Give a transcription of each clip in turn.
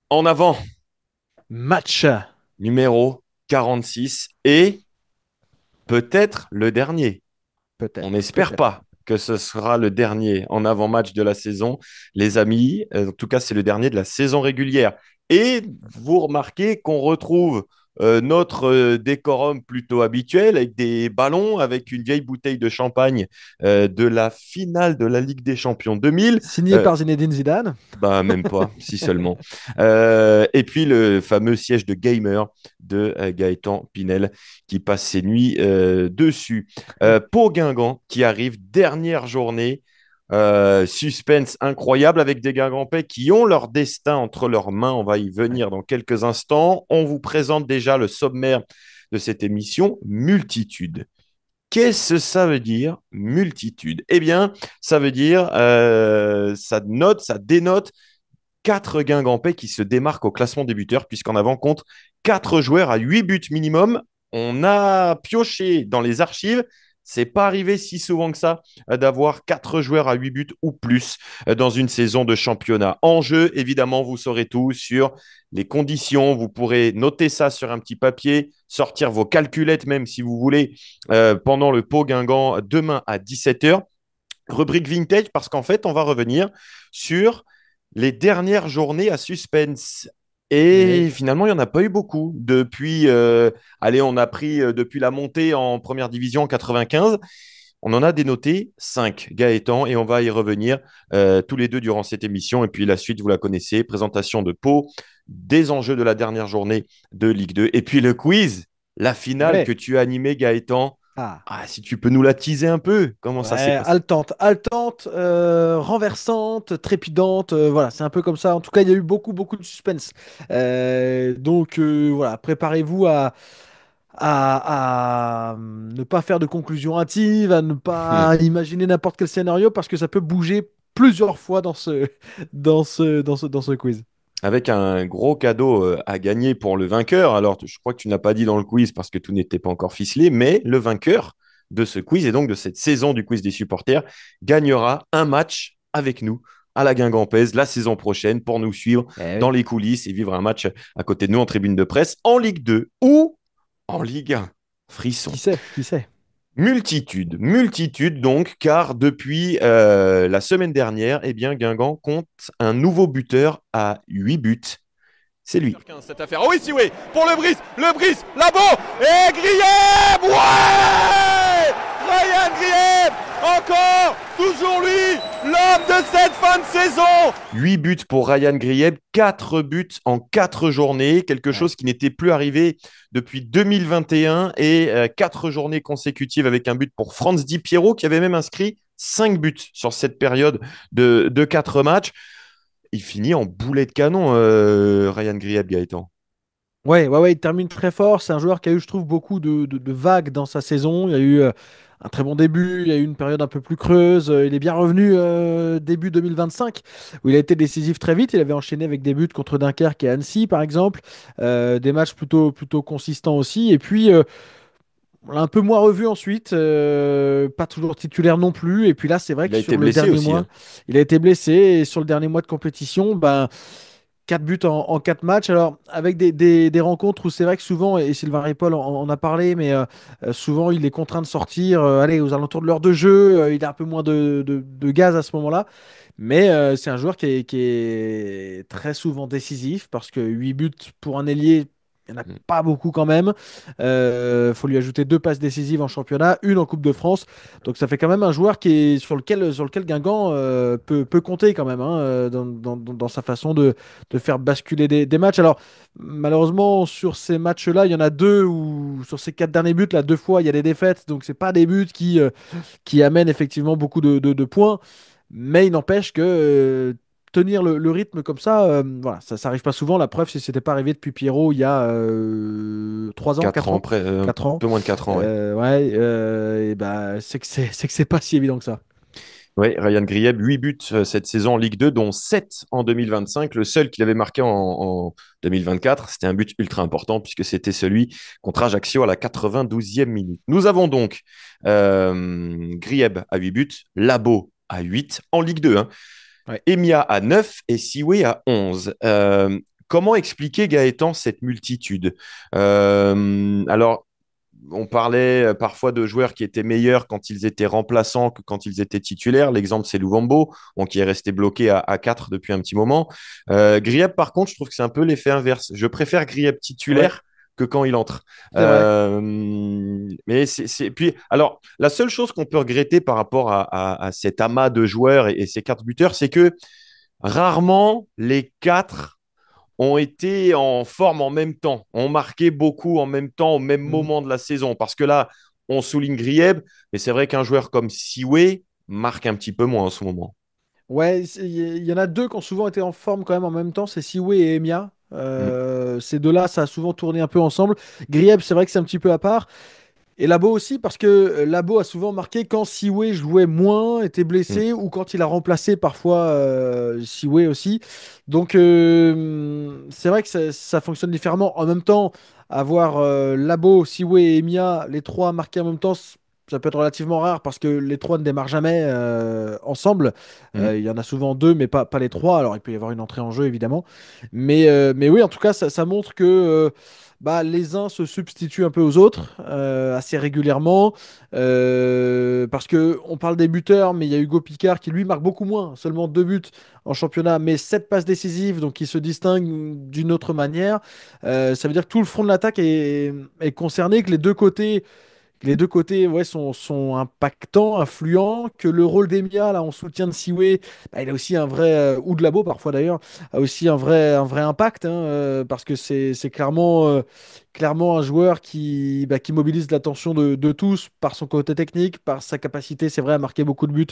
En avant, Match. numéro 46 et peut-être le dernier. On Peut-être, n'espère peut-être. pas que ce sera le dernier en avant-match de la saison, les amis. En tout cas, c'est le dernier de la saison régulière. Et vous remarquez qu'on retrouve notre décorum plutôt habituel avec des ballons, avec une vieille bouteille de champagne de la finale de la Ligue des Champions 2000. Signé Euh, par Zinedine Zidane. Bah, même pas, si seulement. Et puis le fameux siège de gamer de Gaëtan Pinel qui passe ses nuits dessus. Pau Guingamp qui arrive, dernière journée. Suspense incroyable avec des Guingampais qui ont leur destin entre leurs mains. On va y Ouais. venir dans quelques instants. On vous présente déjà le sommaire de cette émission, multitude. Qu'est-ce que ça veut dire, multitude? Eh bien, ça veut dire, ça dénote quatre Guingampais qui se démarquent au classement des buteurs, puisqu'en avant compte quatre joueurs à 8 buts minimum. On a pioché dans les archives. C'est pas arrivé si souvent que ça d'avoir quatre joueurs à 8 buts ou plus dans une saison de championnat. En jeu, évidemment, vous saurez tout sur les conditions. Vous pourrez noter ça sur un petit papier, sortir vos calculettes même si vous voulez pendant le pot Guingamp demain à 17h. Rubrique vintage parce qu'en fait, on va revenir sur les dernières journées à suspense. Oui. Et finalement, il n'y en a pas eu beaucoup. Depuis, allez, on a pris depuis la montée en première division en 95, on en a dénoté 5, Gaëtan, et on va y revenir tous les deux durant cette émission. Et puis la suite, vous la connaissez, présentation de Pau, des enjeux de la dernière journée de Ligue 2. Et puis le quiz, la finale que Ouais. tu as animée, Gaëtan. Ah. Ah, si tu peux nous la teaser un peu, comment ça s'est Ouais, passé? haletante, haletante, renversante, trépidante, voilà, c'est un peu comme ça. En tout cas, il y a eu beaucoup, beaucoup de suspense. Donc voilà, préparez-vous à ne pas faire de conclusions hâtives, à ne pas imaginer n'importe quel scénario parce que ça peut bouger plusieurs fois dans ce quiz. Avec un gros cadeau à gagner pour le vainqueur. Alors, je crois que tu n'as pas dit dans le quiz parce que tout n'était pas encore ficelé, mais le vainqueur de ce quiz et donc de cette saison du quiz des supporters gagnera un match avec nous à la Guingampèse la saison prochaine pour nous suivre Eh dans oui. les coulisses et vivre un match à côté de nous en tribune de presse en Ligue 2 ou en Ligue 1. Frisson. Qui sait, qui sait. Multitude, multitude donc, car depuis la semaine dernière, eh bien, Guingamp compte un nouveau buteur à 8 buts. C'est lui. Cette affaire. Oh oui, si oui, pour le brise, là-bas, et Grieb, ouais, Ryan Grieb, encore, toujours lui, l'homme de cette fin de saison. 8 buts pour Ryan Grieb, 4 buts en 4 journées, quelque Ouais. chose qui n'était plus arrivé depuis 2021 et 4 journées consécutives avec un but pour Franz Di Piero qui avait même inscrit 5 buts sur cette période de 4 matchs. Il finit en boulet de canon, Ryan Grieb, Gaëtan. Ouais, ouais, ouais, il termine très fort. C'est un joueur qui a eu, je trouve, beaucoup de vagues dans sa saison. Il y a eu un très bon début, il y a eu une période un peu plus creuse. Il est bien revenu début 2025, où il a été décisif très vite. Il avait enchaîné avec des buts contre Dunkerque et Annecy, par exemple. Des matchs plutôt consistants aussi. Et puis, on l'a un peu moins revu ensuite. Pas toujours titulaire non plus. Et puis là, c'est vrai Il que a été sur le blessé dernier aussi, mois, hein. il a été blessé. Et sur le dernier mois de compétition, ben. 4 buts en 4 matchs. Alors, avec des rencontres où c'est vrai que souvent, et Sylvain Ripoll en a parlé, mais souvent il est contraint de sortir allez, aux alentours de l'heure de jeu. Il a un peu moins de gaz à ce moment-là. Mais c'est un joueur qui est très souvent décisif parce que 8 buts pour un ailier, il n'y en a Mm. pas beaucoup quand même. Il faut lui ajouter 2 passes décisives en championnat, une en Coupe de France. Donc ça fait quand même un joueur sur lequel Guingamp peut compter quand même hein, dans sa façon de faire basculer des matchs. Alors malheureusement sur ces matchs-là, il y en a deux où sur ces 4 derniers buts, là, 2 fois il y a des défaites. Donc c'est pas des buts qui amènent effectivement beaucoup de points. Mais il n'empêche que tenir le rythme comme ça, voilà, ça arrive pas souvent. La preuve, si c'était pas arrivé depuis Pierrot il y a 3 ans, 4 4 ans, ans, 4 ans, un peu moins de 4 ans, ouais. ouais, et bah, c'est que c'est pas si évident que ça. Oui, Ryan Grieb, 8 buts cette saison en Ligue 2, dont 7 en 2025. Le seul qu'il avait marqué en 2024, c'était un but ultra important puisque c'était celui contre Ajaccio à la 92e minute. Nous avons donc Grieb à 8 buts, Labo à 8 en Ligue 2, hein. Ouais. Emia à 9 et Siwe à 11. comment expliquer, Gaëtan, cette multitude? Alors, on parlait parfois de joueurs qui étaient meilleurs quand ils étaient remplaçants que quand ils étaient titulaires. L'exemple, c'est Louvambo, bon, qui est resté bloqué à 4 depuis un petit moment. Grieb, par contre, je trouve que c'est un peu l'effet inverse. Je préfère Grieb Ouais, titulaire que quand il entre. c'est vrai. Mais Puis, alors, la seule chose qu'on peut regretter par rapport à cet amas de joueurs et ces 4 buteurs, c'est que rarement les 4 ont été en forme en même temps, ont marqué beaucoup en même temps, au même Mhm. moment de la saison. Parce que là, on souligne Grieb, mais c'est vrai qu'un joueur comme Siwe marque un petit peu moins en ce moment. Ouais, il y en a deux qui ont souvent été en forme quand même en même temps, c'est Siwe et Emia. Mm, Ces deux-là, ça a souvent tourné un peu ensemble. Grieb, c'est vrai que c'est un petit peu à part. Et Labo aussi, parce que Labo a souvent marqué quand Siwe jouait moins, était mm, blessé, ou quand il a remplacé parfois Siwe aussi. Donc c'est vrai que ça fonctionne différemment. En même temps, avoir Labo, Siwe et Emiya, les trois marqués en même temps, ça peut être relativement rare parce que les trois ne démarrent jamais ensemble. mm. Il y en a souvent deux, mais pas les trois. Alors il peut y avoir une entrée en jeu, évidemment. Mais oui, en tout cas, ça montre que bah, les uns se substituent un peu aux autres assez régulièrement. Parce que on parle des buteurs, mais il y a Hugo Picard qui lui marque beaucoup moins, seulement 2 buts en championnat, mais 7 passes décisives, donc il se distingue d'une autre manière. Ça veut dire que tout le front de l'attaque est concerné, que les deux côtés ouais, sont impactants, influents, que le rôle d'Emia là en soutien de Siwe, bah, il a aussi un vrai, ou de Labo parfois d'ailleurs, a aussi un vrai impact, hein, parce que c'est clairement un joueur qui mobilise l'attention de tous par son côté technique, par sa capacité, c'est vrai, à marquer beaucoup de buts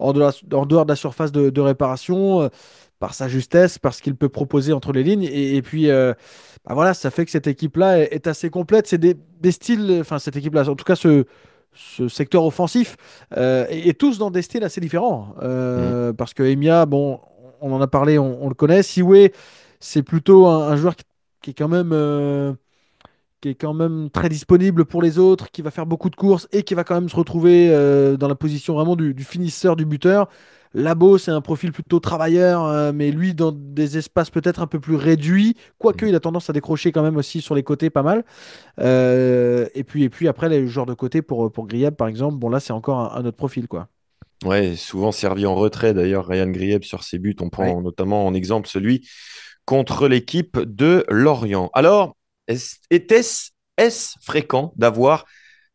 en dehors de la surface de réparation, par sa justesse, par ce qu'il peut proposer entre les lignes, et puis bah voilà, ça fait que cette équipe-là est assez complète. C'est des styles, enfin cette équipe-là, en tout cas ce secteur offensif, est tous dans des styles assez différents. Mm. Parce que Emiya, bon, on en a parlé, on le connaît. Siwe, c'est plutôt un joueur qui est quand même, qui est quand même très disponible pour les autres, qui va faire beaucoup de courses et qui va quand même se retrouver dans la position vraiment du finisseur, du buteur. Labo, c'est un profil plutôt travailleur, mais lui, dans des espaces peut-être un peu plus réduits, quoique Mm. il a tendance à décrocher quand même aussi sur les côtés pas mal. Et puis après, les joueurs de côté pour Grieb, par exemple, bon là, c'est encore un autre profil, quoi. Ouais, souvent servi en retrait d'ailleurs, Ryan Grieb sur ses buts. On Ouais. prend notamment en exemple celui contre l'équipe de Lorient. Alors, est-ce fréquent d'avoir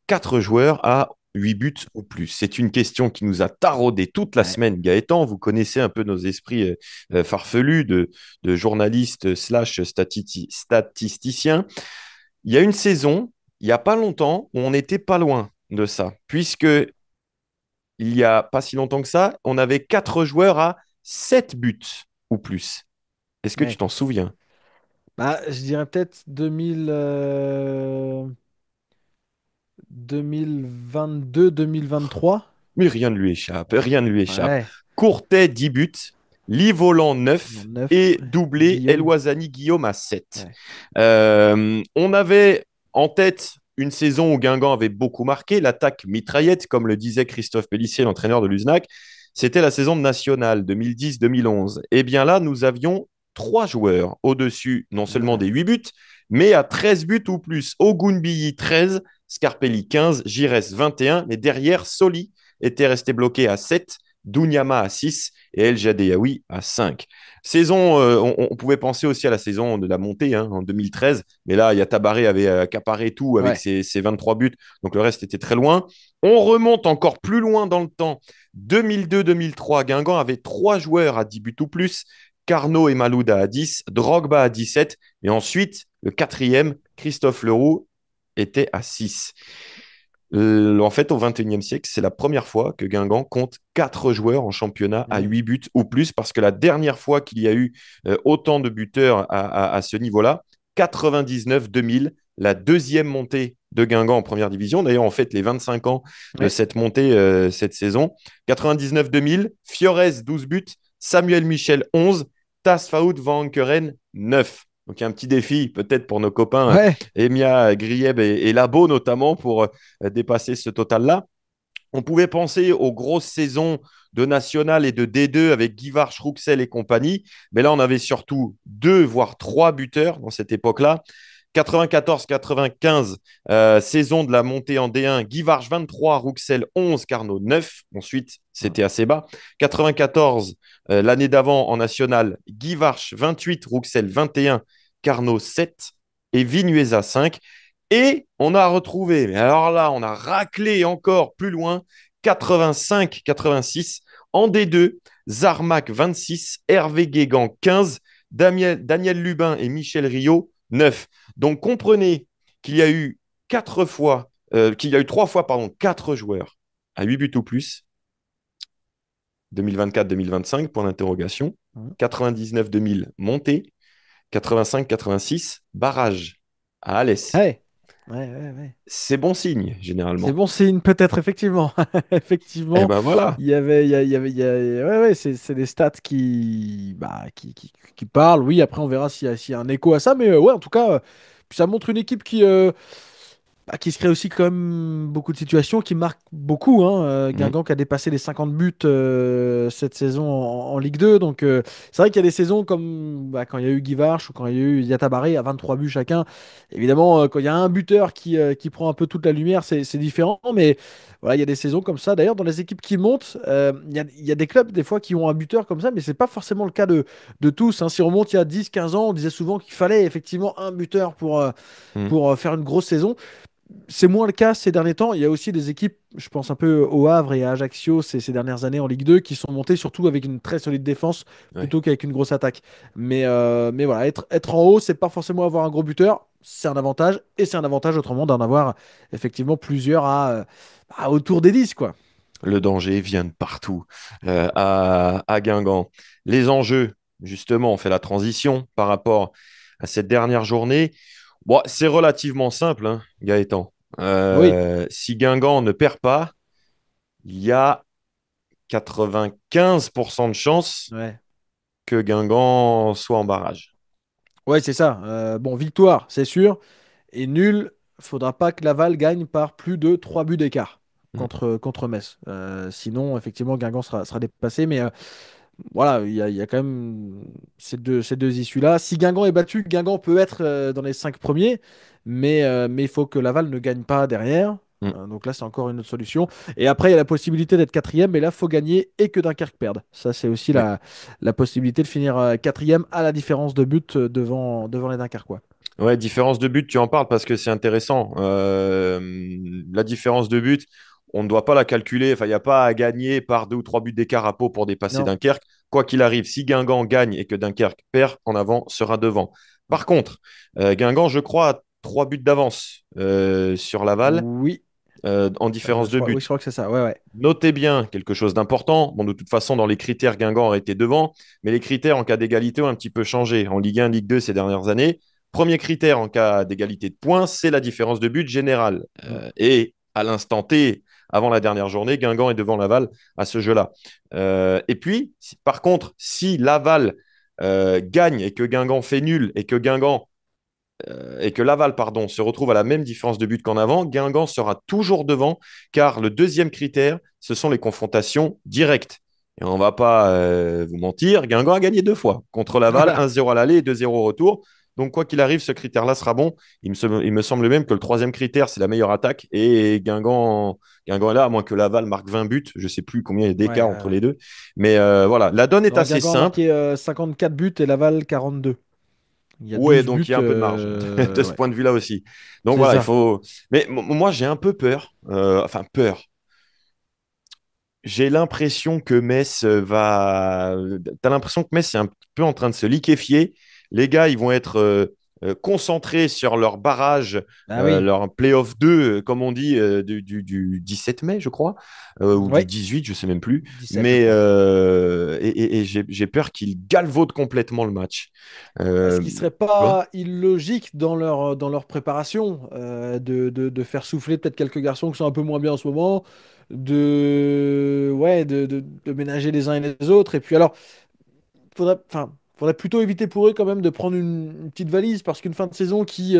4 joueurs à 8 buts ou plus? C'est une question qui nous a taraudé toute la Ouais. semaine, Gaëtan. Vous connaissez un peu nos esprits farfelus de journalistes slash statisticiens. Il y a une saison, il n'y a pas longtemps, où on n'était pas loin de ça, puisque il n'y a pas si longtemps que ça, on avait 4 joueurs à 7 buts ou plus. Est-ce que tu Ouais. t'en souviens? Bah, je dirais peut-être 2022-2023. Mais rien ne lui échappe, rien ne lui échappe. Ouais. Courtet, 10 buts, Livolan, 9 9. et doublé Guillaume. Eloisani Guillaume à 7. Ouais. On avait en tête une saison où Guingamp avait beaucoup marqué, l'attaque mitraillette, comme le disait Christophe Pélissier, l'entraîneur de l'USNAC. C'était la saison de National 2010-2011. Et bien là, nous avions 3 joueurs au-dessus, non seulement Ah. des 8 buts, mais à 13 buts ou plus. Ogunbiyi, 13, Scarpelli, 15, Gires, 21. Mais derrière, Soli était resté bloqué à 7, Dounyama à 6 et El Jadeyaoui à 5. Saison, on pouvait penser aussi à la saison de la montée hein, en 2013, mais là, Yatabaré avait accaparé tout avec Ouais. ses 23 buts, donc le reste était très loin. On remonte encore plus loin dans le temps. 2002-2003, Guingamp avait 3 joueurs à 10 buts ou plus, Carnot et Malouda à 10, Drogba à 17, et ensuite, le quatrième, Christophe Leroux, était à 6. En fait, au XXIe siècle, c'est la première fois que Guingamp compte 4 joueurs en championnat à Ouais. 8 buts ou plus, parce que la dernière fois qu'il y a eu autant de buteurs à ce niveau-là, 99-2000, la deuxième montée de Guingamp en première division. D'ailleurs, on fête les 25 ans de Ouais. cette montée cette saison. 99-2000, Fiorez, 12 buts, Samuel Michel, 11, Tasfaoud Van Ankeren, 9. Donc, il y a un petit défi peut-être pour nos copains Ouais. Emia, Grieb et Labo notamment pour dépasser ce total-là. On pouvait penser aux grosses saisons de National et de D2 avec Guy Varche, Rouxel et compagnie. Mais là, on avait surtout deux, voire trois buteurs dans cette époque-là. 94-95, saison de la montée en D1, Guy Varche 23, Rouxel 11, Carnot 9. Ensuite, c'était assez bas. 94, l'année d'avant en national, Guy Varche 28, Rouxel 21, Carnot 7 et Vinuesa 5. Et on a retrouvé, mais alors là, on a raclé encore plus loin, 85-86 en D2, Zarmac 26, Hervé Guégan 15, Daniel Lubin et Michel Rio 9. Donc comprenez qu'il y a eu qu'il y a eu trois fois, pardon, quatre joueurs à 8 buts ou plus, 2024-2025 pour l'interrogation, 99-2000 montée, 85-86 barrage à Alès. Ouais. Ouais. C'est bon signe, C'est généralement. bon signe, peut-être, effectivement. Eh Effectivement, ben voilà, ouais, c'est des stats qui parlent. Oui, après, on verra s'il y a un écho à ça. Mais ouais, en tout cas, ça montre une équipe qui se crée aussi quand même beaucoup de situations, qui marque beaucoup, hein. mmh, Guingamp qui a dépassé les 50 buts cette saison en Ligue 2. Donc, c'est vrai qu'il y a des saisons comme quand il y a eu Guy Varche ou quand il y a eu Yatabaré à 23 buts chacun. Évidemment, quand il y a un buteur qui prend un peu toute la lumière, c'est différent. Mais voilà, il y a des saisons comme ça. D'ailleurs, dans les équipes qui montent, il y a des clubs des fois qui ont un buteur comme ça, mais c'est pas forcément le cas de tous, hein. Si on remonte il y a 10-15 ans, on disait souvent qu'il fallait effectivement un buteur mmh. pour faire une grosse saison. C'est moins le cas ces derniers temps. Il y a aussi des équipes, je pense un peu au Havre et à Ajaccio ces dernières années en Ligue 2, qui sont montées surtout avec une très solide défense Ouais. plutôt qu'avec une grosse attaque. Mais voilà, être en haut, c'est pas forcément avoir un gros buteur, c'est un avantage. Et c'est un avantage autrement d'en avoir effectivement plusieurs autour des 10, quoi. Le danger vient de partout à Guingamp. Les enjeux, justement, on fait la transition par rapport à cette dernière journée. Bon, c'est relativement simple, hein, Gaëtan. Oui, Si Guingamp ne perd pas, il y a 95% de chances ouais. que Guingamp soit en barrage. Ouais, c'est ça. Bon, victoire, c'est sûr. Et nul, faudra pas que Laval gagne par plus de 3 buts d'écart Mm. contre Metz. Sinon, effectivement, Guingamp sera dépassé. Mais voilà, il y a quand même ces deux issues-là. Si Guingamp est battu, Guingamp peut être dans les 5 premiers. Mais il faut que Laval ne gagne pas derrière. Mm. Donc là, c'est encore une autre solution. Et après, il y a la possibilité d'être quatrième. Mais là, il faut gagner et que Dunkerque perde. Ça, c'est aussi Ouais. la possibilité de finir quatrième à la différence de but devant les Dunkerquois. Ouais, différence de but, tu en parles parce que c'est intéressant. La différence de but, on ne doit pas la calculer. Enfin, il n'y a pas à gagner par deux ou trois buts d'écart à Pau pour dépasser Non. Dunkerque. Quoi qu'il arrive, si Guingamp gagne et que Dunkerque perd, en avant sera devant. Par contre, Guingamp, je crois, a trois buts d'avance sur Laval Oui. en différence de Oui, je but. crois que c'est ça. Ouais, ouais. Notez bien quelque chose d'important. Bon, de toute façon, dans les critères, Guingamp aurait été devant, mais les critères en cas d'égalité ont un petit peu changé en Ligue 1, Ligue 2 ces dernières années. Premier critère en cas d'égalité de points, c'est la différence de but générale. Mm. Et à l'instant T, avant la dernière journée, Guingamp est devant Laval à ce jeu-là. Et puis, par contre, si Laval gagne et que Guingamp fait nul et que Laval, pardon, se retrouve à la même différence de but qu'en avant, Guingamp sera toujours devant, car le deuxième critère, ce sont les confrontations directes. Et on ne va pas vous mentir, Guingamp a gagné deux fois contre Laval, Voilà. 1-0 à l'aller et 2-0 au retour. Donc, quoi qu'il arrive, ce critère-là sera bon. Il me semble même que le troisième critère, c'est la meilleure attaque. Et Guingamp est là, à moins que Laval marque 20 buts. Je ne sais plus combien il y a Ouais, d'écart ouais, entre ouais. les deux. Mais voilà, la donne est Non, assez Guingamp a simple. marqué 54 buts et Laval 42. Il y a Ouais, 12 donc buts. il y a un peu de marge de ce Ouais, point de vue-là aussi. Donc c'est voilà, il ça. faut. Mais moi, j'ai un peu peur. Enfin, peur. J'ai l'impression que Metz va. T'as l'impression que Metz est un peu en train de se liquéfier. Les gars, ils vont être concentrés sur leur barrage, Ah oui. leur playoff 2, comme on dit, du 17 mai, je crois, ou du Ouais, 18, je sais même plus. 17, je Mais crois. et j'ai peur qu'ils galvaudent complètement le match. Est-ce Euh, qu'il serait Tu vois. pas illogique dans leur préparation de faire souffler peut-être quelques garçons qui sont un peu moins bien en ce moment, ouais, de ménager les uns et les autres. Et puis alors, enfin, faudrait plutôt éviter pour eux quand même de prendre une petite valise parce qu'une fin de saison qui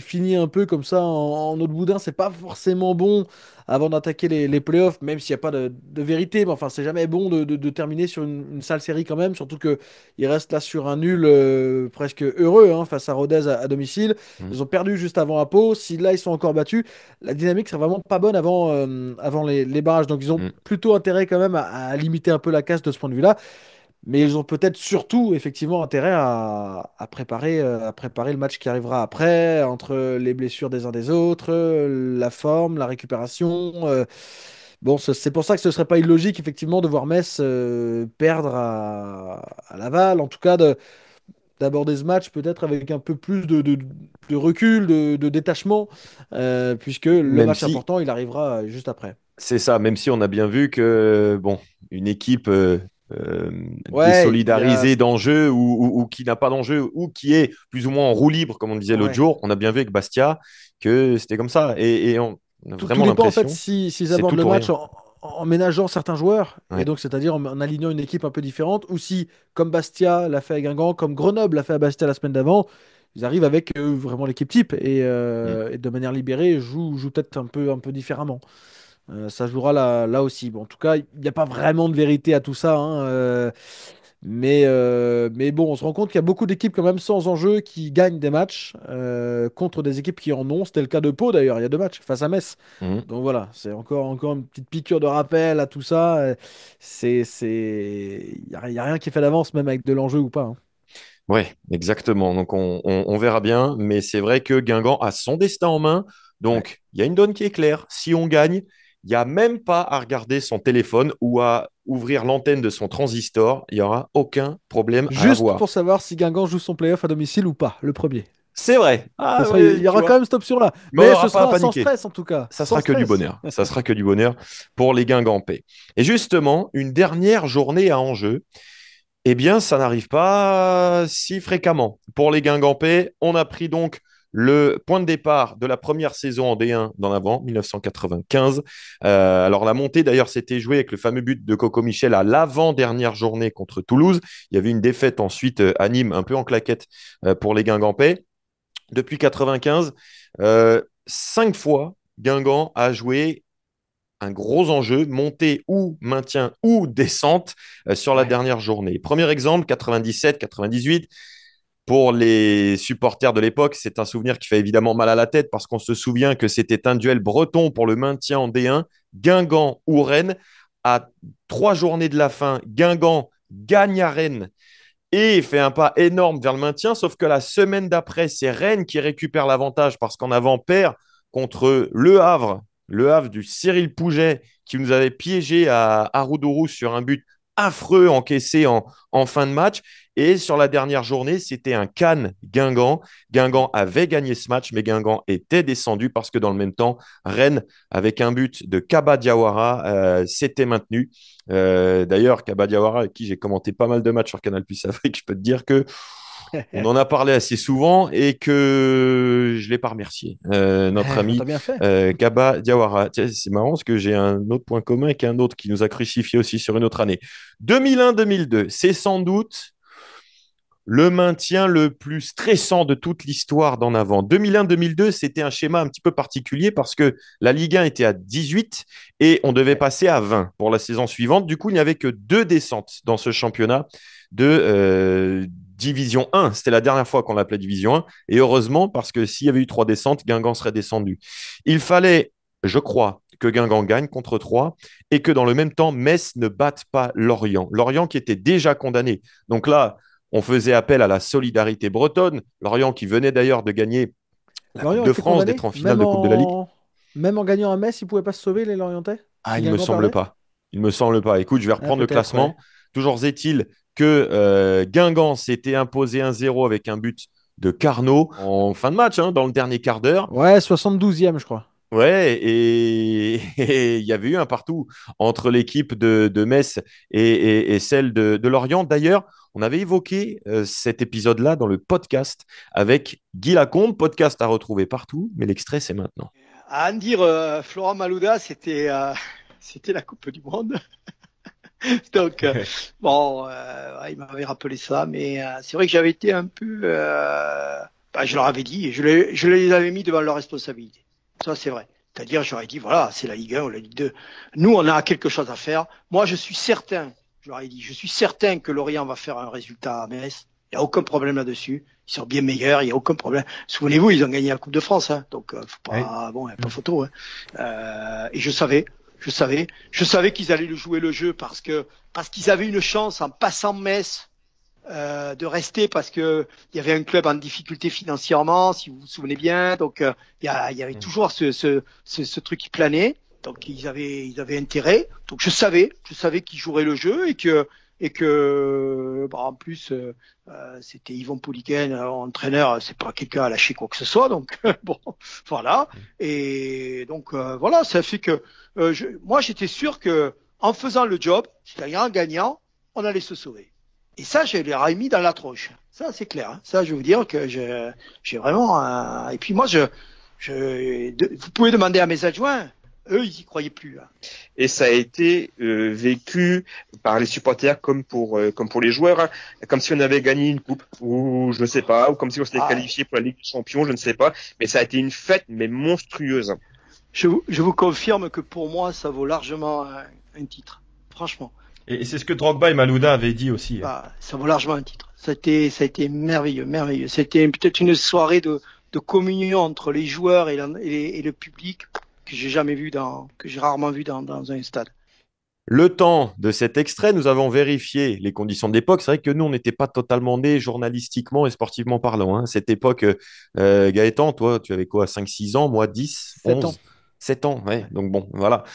finit un peu comme ça en eau de boudin, c'est pas forcément bon avant d'attaquer les playoffs, même s'il n'y a pas de vérité. Mais enfin, c'est jamais bon de terminer sur une sale série quand même, surtout qu'ils restent là sur un nul presque heureux hein, face à Rodez à domicile. Mm. Ils ont perdu juste avant à Pau. Si là, ils sont encore battus, la dynamique serait vraiment pas bonne avant les barrages. Donc, ils ont Mm. plutôt intérêt quand même à limiter un peu la casse de ce point de vue-là. Mais ils ont peut-être surtout, effectivement, intérêt à préparer le match qui arrivera après, entre les blessures des uns des autres, la forme, la récupération. Bon, c'est pour ça que ce serait pas illogique, effectivement, de voir Metz perdre à Laval. En tout cas, d'aborder ce match peut-être avec un peu plus de recul, de détachement, puisque le Même match si, important, il arrivera juste après. c'est ça, même si on a bien vu que, bon, une équipe euh, Ouais, il y a... désolidarisée d'enjeu ou qui n'a pas d'enjeu ou qui est plus ou moins en roue libre, comme on disait l'autre Ouais. jour, on a bien vu avec Bastia que c'était comme ça. Et on a Tout vraiment dépend en fait l'impression, s'ils c'est abordent le tout ou match rien. en ménageant certains joueurs, et Ouais. donc c'est-à-dire en alignant une équipe un peu différente, ou si, comme Bastia l'a fait à Guingamp, comme Grenoble l'a fait à Bastia la semaine d'avant, ils arrivent avec vraiment l'équipe type Mm. et de manière libérée jouent peut-être un peu différemment. Ça jouera là aussi. Bon, en tout cas, il n'y a pas vraiment de vérité à tout ça, hein, mais bon, on se rend compte qu'il y a beaucoup d'équipes quand même sans enjeu qui gagnent des matchs contre des équipes qui en ont. C'était le cas de Pau d'ailleurs, il y a deux matchs face à Metz. Mm. Donc voilà, c'est encore une petite piqûre de rappel à tout ça. Il y a rien qui est fait d'avance, même avec de l'enjeu ou pas, hein. Ouais, exactement. Donc on verra bien, mais c'est vrai que Guingamp a son destin en main. Ouais. Donc il y a une donne qui est claire. Si on gagne, il n'y a même pas à regarder son téléphone ou à ouvrir l'antenne de son transistor. Il n'y aura aucun problème à Juste avoir. pour savoir si Guingamp joue son playoff à domicile ou pas, le premier. C'est vrai. Ah Il ouais, y tu aura quand vois. même cette option-là. Mais on Mais ce n'aura pas à sera sans paniquer. stress en tout cas. Ça Sans sera que du stress. bonheur. Ça sera que du bonheur pour les Guingampais. Et justement, une dernière journée à enjeu. Eh bien, ça n'arrive pas si fréquemment. Pour les Guingampais, on a pris donc le point de départ de la première saison en D1 d'en avant, 1995. Alors la montée, d'ailleurs, s'était jouée avec le fameux but de Coco Michel à l'avant-dernière journée contre Toulouse. Il y avait une défaite ensuite à Nîmes, un peu en claquette pour les Guingampais. Depuis 95, 5 fois, Guingamp a joué un gros enjeu, montée ou maintien ou descente sur la Ouais. dernière journée. Premier exemple, 97-98. Pour les supporters de l'époque, c'est un souvenir qui fait évidemment mal à la tête parce qu'on se souvient que c'était un duel breton pour le maintien en D1, Guingamp ou Rennes. À 3 journées de la fin, Guingamp gagne à Rennes et fait un pas énorme vers le maintien, sauf que la semaine d'après, c'est Rennes qui récupère l'avantage parce qu'en avant perd contre Le Havre du Cyril Pouget qui nous avait piégé à Roudourou sur un but affreux encaissé en fin de match. Et sur la dernière journée, c'était un Cannes-Guingamp. Guingamp avait gagné ce match, mais Guingamp était descendu parce que dans le même temps, Rennes, avec un but de Kaba Diawara, s'était maintenu. D'ailleurs, Kaba Diawara, avec qui j'ai commenté pas mal de matchs sur Canal Plus Afrique, je peux te dire que on en a parlé assez souvent et que je ne l'ai pas remercié. Notre T'as ami bien fait. Kaba Diawara. Tiens, c'est marrant parce que j'ai un autre point commun avec un autre qui nous a crucifiés aussi sur une autre année. 2001-2002, c'est sans doute le maintien le plus stressant de toute l'histoire d'en avant. 2001-2002, c'était un schéma un petit peu particulier parce que la Ligue 1 était à 18 et on devait Ouais. passer à 20 pour la saison suivante. Du coup, il n'y avait que 2 descentes dans ce championnat de Division 1. C'était la dernière fois qu'on l'appelait Division 1. Et heureusement, parce que s'il y avait eu 3 descentes, Guingamp serait descendu. Il fallait, je crois, que Guingamp gagne contre 3 et que dans le même temps, Metz ne batte pas Lorient. Lorient qui était déjà condamné. Donc là, on faisait appel à la solidarité bretonne. Lorient qui venait d'ailleurs de gagner la Coupe Lorient de était France, d'être condamné, en finale de Coupe de la Ligue. même en gagnant à Metz, ils pouvaient pas se sauver, les Lorientais, Ah, si il me Guingamp semble perdait? pas. Il me semble pas. Écoute, je vais Ah, reprendre le peut-être, ouais. classement. Toujours est-il que Guingamp s'était imposé 1-0 avec un but de Carnot en fin de match, hein, dans le dernier quart d'heure. Ouais, 72e, je crois. Ouais, et il y avait eu un partout entre l'équipe de Metz et celle de Lorient. D'ailleurs, on avait évoqué cet épisode-là dans le podcast avec Guy Lacombe, podcast à retrouver partout, mais l'extrait, c'est maintenant. À en dire, Florent Malouda, c'était c'était la Coupe du Monde. Donc, bon, ouais, il m'avait rappelé ça, mais c'est vrai que j'avais été un peu, je leur avais dit, je les avais mis devant leurs responsabilités. Ça, c'est vrai. C'est-à-dire, j'aurais dit, voilà, c'est la Ligue 1 ou la Ligue 2. Nous, on a quelque chose à faire. Moi, je suis certain, je leur ai dit, je suis certain que Lorient va faire un résultat à Metz. Il n'y a aucun problème là-dessus. Ils sont bien meilleurs, il n'y a aucun problème. Souvenez-vous, ils ont gagné la Coupe de France, hein, donc faut pas, bon, il n'y a pas photo. Hein. Et je savais qu'ils allaient le jouer le jeu parce qu'ils avaient une chance en passant Metz de rester parce que il y avait un club en difficulté financièrement, si vous vous souvenez bien. Donc il y avait toujours ce truc qui planait. Donc ils avaient intérêt. Donc je savais qu'ils joueraient le jeu et que en plus c'était Yvon Pouliguen, entraîneur, c'est pas quelqu'un à lâcher quoi que ce soit. Donc bon, voilà. Et donc voilà, ça fait que moi j'étais sûr que en faisant le job, c'est-à-dire en gagnant, on allait se sauver. Et ça, je l'ai mis dans la tronche. Ça, c'est clair. Hein. Ça, je vais vous dire que j'ai vraiment. Et puis moi, vous pouvez demander à mes adjoints. Eux, ils y croyaient plus. Hein. Et ça a été vécu par les supporters comme pour les joueurs, hein, comme si on avait gagné une coupe, ou je ne sais pas, ou comme si on s'était qualifié pour la Ligue des Champions, je ne sais pas. Mais ça a été une fête, mais monstrueuse. Je vous confirme que pour moi, ça vaut largement un titre. Franchement. Et c'est ce que Drogba et Malouda avaient dit aussi. Ça vaut largement un titre. Ça a été merveilleux, merveilleux. C'était peut-être une soirée de communion entre les joueurs et le public que j'ai rarement vu dans un stade. Le temps de cet extrait, nous avons vérifié les conditions de l'époque. C'est vrai que nous, on n'était pas totalement nés journalistiquement et sportivement parlant. Hein. Cette époque, Gaëtan, toi, tu avais quoi, 5-6 ans, moi 10, 7 11, ans. 7 ans, ouais. Donc bon, voilà.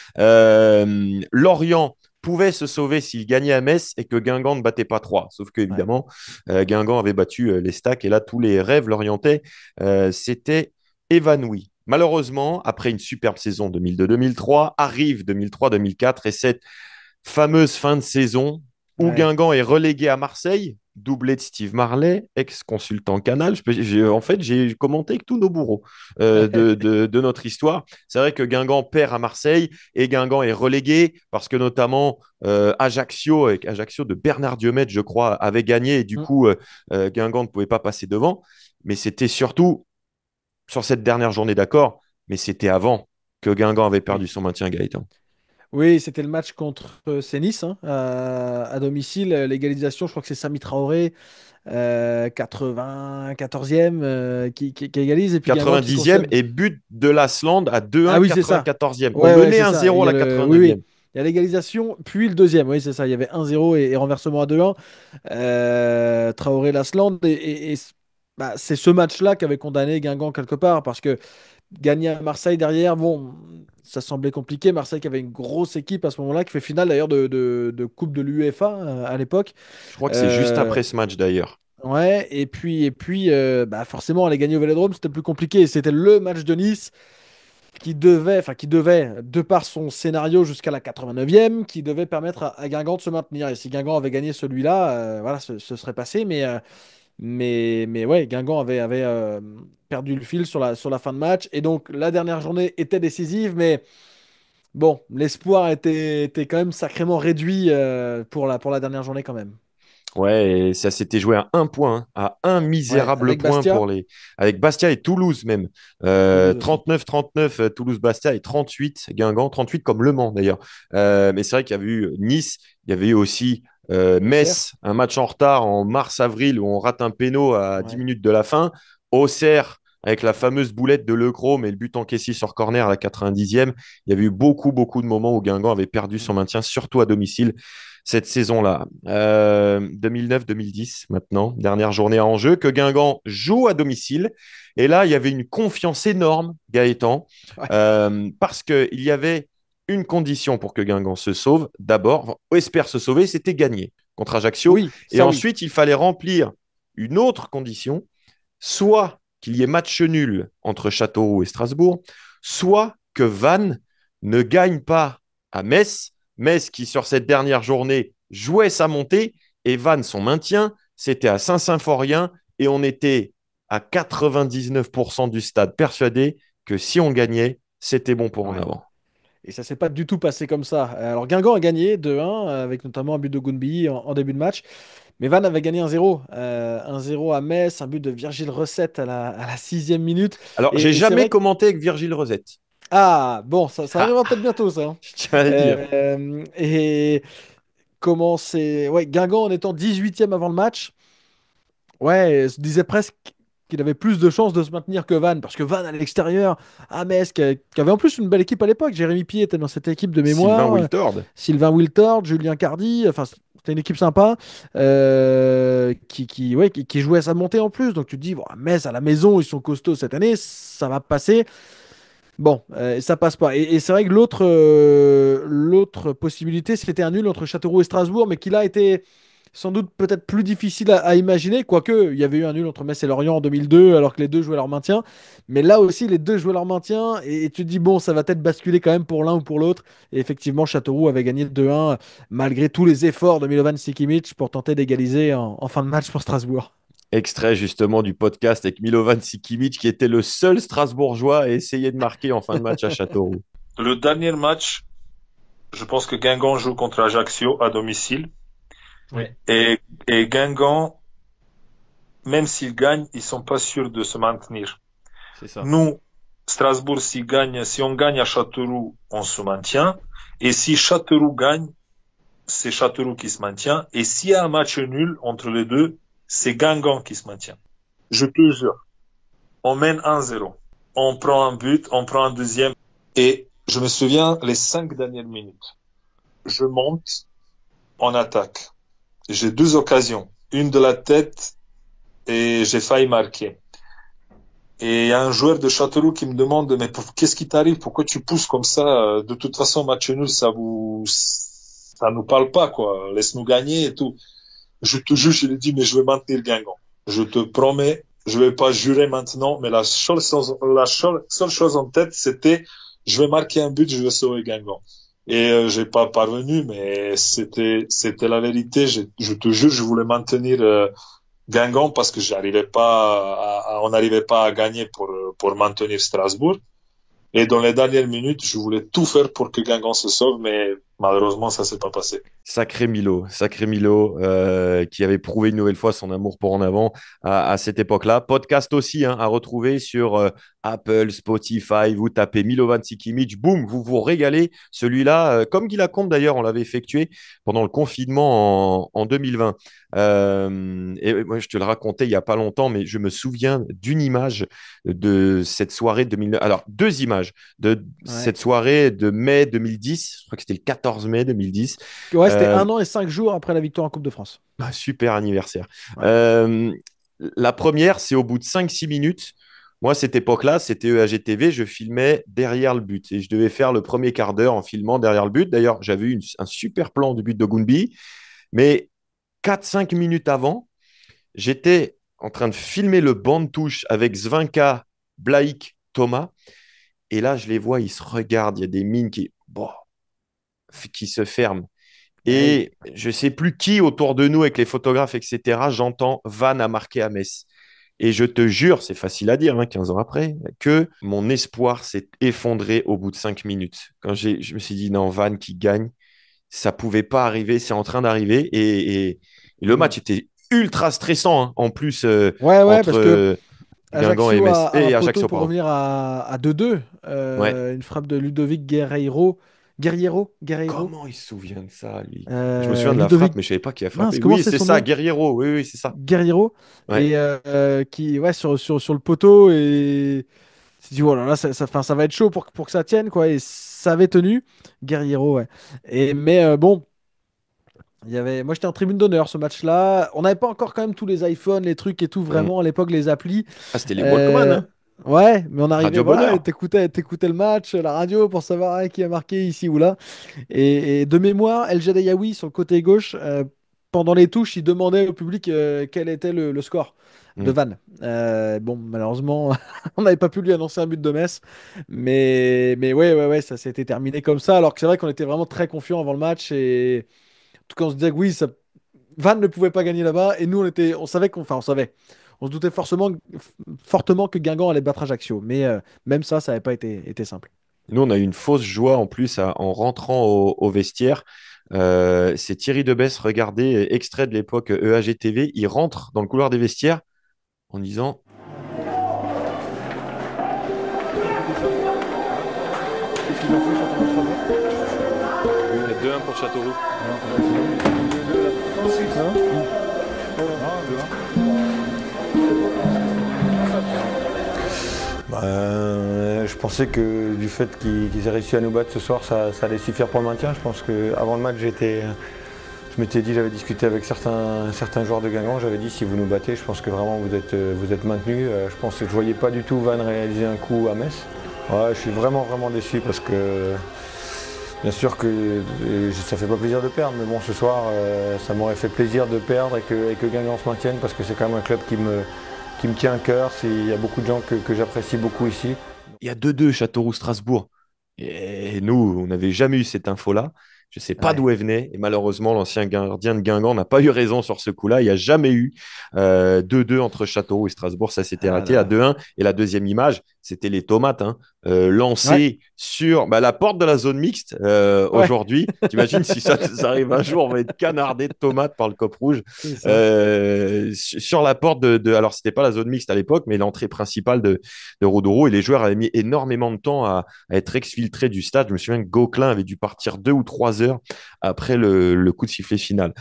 Lorient pouvait se sauver s'il gagnait à Metz et que Guingamp ne battait pas 3. Sauf que, évidemment, Guingamp avait battu les Stacks et là, tous les rêves lorientais s'étaient évanouis. Malheureusement, après une superbe saison 2002-2003, arrive 2003-2004 et cette fameuse fin de saison où Guingamp est relégué à Marseille, doublé de Steve Marley, ex-consultant Canal. En fait, j'ai commenté avec tous nos bourreaux de notre histoire. C'est vrai que Guingamp perd à Marseille et Guingamp est relégué parce que notamment Ajaccio, avec Ajaccio de Bernard Diomède, je crois, avait gagné et du coup, Guingamp ne pouvait pas passer devant. Mais c'était surtout sur cette dernière journée, d'accord, mais c'était avant que Guingamp avait perdu son maintien, Gaëtan. Oui, c'était le match contre Nice hein, à domicile. L'égalisation, je crois que c'est Sami Traoré, 94e, qui égalise. Et puis Guingamp qui 90e concède. et but de l'Asland à 2-1, Ah oui, c'est ça. 94e. Ouais, On ouais, menait c'est ça. 1-0 Il y à a la oui, 89e. oui. Il y a l'égalisation, puis le deuxième. Oui, c'est ça. Il y avait 1-0 et renversement à 2-1. Traoré Lasland. C'est ce match-là qui avait condamné Guingamp quelque part parce que gagner à Marseille derrière, bon, ça semblait compliqué. Marseille qui avait une grosse équipe à ce moment-là, qui fait finale d'ailleurs de Coupe de l'UEFA à l'époque. Je crois que c'est juste après ce match d'ailleurs. Ouais, et puis forcément, aller gagner au Vélodrome, c'était plus compliqué. C'était le match de Nice qui devait, de par son scénario jusqu'à la 89e, qui devait permettre à Guingamp de se maintenir. Et si Guingamp avait gagné celui-là, voilà, ce serait passé. Mais ouais, Guingamp avait perdu le fil sur la fin de match. Et donc, la dernière journée était décisive, mais bon, l'espoir était quand même sacrément réduit pour la dernière journée quand même. Ouais, et ça s'était joué à un point, hein, à un Ouais, misérable avec point Bastia. avec Bastia et Toulouse même. Toulouse aussi. 39-39 Toulouse-Bastia et 38 Guingamp, 38 comme Le Mans d'ailleurs. Mais c'est vrai qu'il y avait eu Nice, il y avait eu aussi Metz, un match en retard en mars-avril où on rate un péno à 10 Ouais. minutes de la fin. Auxerre avec la fameuse boulette de Lecros, mais le but encaissé sur corner à la 90e. Il y avait eu beaucoup, beaucoup de moments où Guingamp avait perdu son maintien, surtout à domicile cette saison-là. 2009-2010 maintenant, dernière journée en jeu, que Guingamp joue à domicile. Et là, il y avait une confiance énorme, Gaëtan, Ouais. parce qu'il y avait une condition pour que Guingamp se sauve. D'abord, espère se sauver, c'était gagner contre Ajaccio. Oui, Et ça oui. ensuite, il fallait remplir une autre condition, soit qu'il y ait match nul entre Châteauroux et Strasbourg, soit que Vannes ne gagne pas à Metz. Metz qui, sur cette dernière journée, jouait sa montée et Vannes son maintien. C'était à Saint-Symphorien et on était à 99% du stade persuadé que si on gagnait, c'était bon pour en Ouais. avant. Et ça s'est pas du tout passé comme ça. Alors Guingamp a gagné 2-1, avec notamment un but de Gounbi en début de match. Mais Vannes avait gagné 1-0. 1-0 à Metz, un but de Virgile Recette à la 6e minute. Alors, j'ai Et c'est jamais vrai que... commenté avec Virgile Rosette. Ah, bon, ça Ah, arrivera peut-être bientôt, ça, hein. je tiens à le dire. Et comment c'est... Ouais, Guingamp en étant 18e avant le match, ouais, se disait presque qu'il avait plus de chances de se maintenir que Vannes, parce que Vannes à l'extérieur, à Metz, qui avait en plus une belle équipe à l'époque. Jérémy Pied était dans cette équipe de Sylvain mémoire, Wiltord. Sylvain Wiltord, Julien Cardy, enfin c'était une équipe sympa, ouais, qui jouait à sa montée en plus. Donc tu te dis, bon, Metz à la maison, ils sont costauds cette année, ça va passer. Bon, ça passe pas. Et c'est vrai que l'autre possibilité, c'était un nul entre Châteauroux et Strasbourg, mais qui là était sans doute peut-être plus difficile à imaginer, quoique il y avait eu un nul entre Metz et Lorient en 2002, alors que les deux jouaient leur maintien. Mais là aussi, les deux jouaient leur maintien, et tu te dis, bon, ça va peut-être basculer quand même pour l'un ou pour l'autre. Et effectivement, Châteauroux avait gagné 2-1, malgré tous les efforts de Milovan Sikimic pour tenter d'égaliser en fin de match pour Strasbourg. Extrait justement du podcast avec Milovan Sikimic, qui était le seul Strasbourgeois à essayer de marquer en fin de match à Châteauroux. Le dernier match, je pense que Guingamp joue contre Ajaccio à domicile. Oui. Et Guingamp, même s'ils gagnent, ils sont pas sûrs de se maintenir. C'est ça. Nous, Strasbourg, si on gagne à Châteauroux, on se maintient. Et si Châteauroux gagne, c'est Châteauroux qui se maintient. Et s'il y a un match nul entre les deux, c'est Guingamp qui se maintient. Je te jure. On mène 1-0. On prend un but, on prend un deuxième. Et je me souviens, les 5 dernières minutes, je monte en attaque. J'ai 2 occasions. Une de la tête et j'ai failli marquer. Et il y a un joueur de Châteauroux qui me demande, mais qu'est-ce qui t'arrive? Pourquoi tu pousses comme ça? De toute façon, match nul, ça nous parle pas, quoi. Laisse-nous gagner et tout. Je te jure, je lui dis, mais je vais maintenir Guingamp. Je te promets, je vais pas jurer maintenant, mais la seule chose en tête, c'était, je vais marquer un but, je vais sauver Guingamp. Et j'ai pas parvenu, mais c'était la vérité. Je te jure, je voulais maintenir Guingamp parce que on n'arrivait pas à gagner pour maintenir Strasbourg. Et dans les dernières minutes, je voulais tout faire pour que Guingamp se sauve, mais malheureusement, ça s'est pas passé. Sacré Milo, qui avait prouvé une nouvelle fois son amour pour en avant à cette époque-là. Podcast aussi à retrouver sur Apple, Spotify. Vous tapez Milovan Sikimic, boum, vous vous régalez. Celui-là, comme Guy Lacombe d'ailleurs, on l'avait effectué pendant le confinement en 2020. Et moi, je te le racontais il n'y a pas longtemps, mais je me souviens d'une image de cette soirée de 2009. Alors, 2 images de Ouais. cette soirée de mai 2010. Je crois que c'était le 14 mai 2010. Ouais, c'était 1 an et 5 jours après la victoire en Coupe de France. Super anniversaire. Ouais. La première, c'est au bout de 5-6 minutes. Moi, cette époque-là, c'était EAGTV, je filmais derrière le but et je devais faire le premier quart d'heure en filmant derrière le but. D'ailleurs, j'avais eu un super plan du but de Gounbi, mais 4-5 minutes avant, j'étais en train de filmer le banc de touche avec Zvinka, Blaik, Thomas. Et là, je les vois, ils se regardent, il y a des mines qui se ferment. Ouais. Et je ne sais plus qui autour de nous avec les photographes, etc. J'entends Van a marqué à Metz. Et je te jure, c'est facile à dire, 15 ans après, que mon espoir s'est effondré au bout de 5 minutes. Quand je me suis dit, non, Van qui gagne, ça ne pouvait pas arriver, c'est en train d'arriver. Et le Mm. match était ultra stressant, en plus, Ouais, entre parce que Guingamp et Ajaccio Metz. a un Et poteau Ajaccio, pour pardon. revenir à 2-2. Ouais. Une frappe de Ludovic Guerreiro. Guerreiro. Comment il se souvient de ça, lui? Je me souviens de la frappe, Ludovic. mais je ne savais pas qui a Mince, frappé. comment Oui, c'est c'est son ça, nom? Guerriero. Oui, oui, c'est ça. Guerreiro. Ouais. Et qui, ouais, sur le poteau. Et tu dis, oh là là, enfin, ça va être chaud pour que ça tienne, quoi. Et ça avait tenu. Guerreiro, ouais. Mais bon. Moi, j'étais en tribune d'honneur ce match-là. On n'avait pas encore quand même tous les iPhones, les trucs et tout, Mm. vraiment à l'époque, les applis. Ah, c'était les Walkman, Euh, hein? ouais, mais on arrivait, Radio voilà, et Bonheur. t'écoutais le match, la radio pour savoir qui a marqué ici ou là. Et de mémoire, El Jadayaoui sur le côté gauche, pendant les touches, il demandait au public quel était le score de Mm. Vannes. Bon, malheureusement, on n'avait pas pu lui annoncer un but de Metz, mais ouais, ça s'était terminé comme ça. Alors que c'est vrai qu'on était vraiment très confiants avant le match et en tout cas, on se disait que oui, Vannes ne pouvait pas gagner là-bas et nous, on savait on savait. On se doutait fortement que Guingamp allait battre Ajaccio, mais même ça n'avait pas été simple. Nous, on a eu une fausse joie en plus en rentrant au vestiaire. C'est Thierry Debesse, regardez, extrait de l'époque EAG-TV, il rentre dans le couloir des vestiaires en disant Il y a 2-1 pour Châteauroux. Je pensais que du fait qu'ils aient réussi à nous battre ce soir, ça allait suffire pour le maintien. Je pense qu'avant le match, je m'étais dit, j'avais discuté avec certains joueurs de Guingamp, j'avais dit si vous nous battez, je pense que vraiment vous êtes maintenus. Je pense que je ne voyais pas du tout Vannes réaliser un coup à Metz. Ouais, je suis vraiment déçu parce que bien sûr que ça fait pas plaisir de perdre, mais bon ce soir ça m'aurait fait plaisir de perdre et que Guingamp se maintienne parce que c'est quand même un club qui me tient à cœur. Il y a beaucoup de gens que j'apprécie beaucoup ici. il y a 2-2 Châteauroux-Strasbourg. Et nous, on n'avait jamais eu cette info-là. Je ne sais pas Ouais. d'où elle venait. Et malheureusement, l'ancien gardien de Guingamp n'a pas eu raison sur ce coup-là. Il n'y a jamais eu 2-2 entre Châteauroux et Strasbourg. Ça s'était Ah arrêté à là. 2-1. Et la deuxième image, c'était les tomates hein, Ouais. lancées sur la porte de la zone mixte Ouais. aujourd'hui. T'imagines si ça arrive un jour, on va être canardé de tomates par le cop rouge. C'est ça. Sur la porte alors, c'était pas la zone mixte à l'époque, mais l'entrée principale de Rodoro. Et les joueurs avaient mis énormément de temps à être exfiltrés du stade. Je me souviens que Gauquelin avait dû partir 2 ou 3 heures après le coup de sifflet final.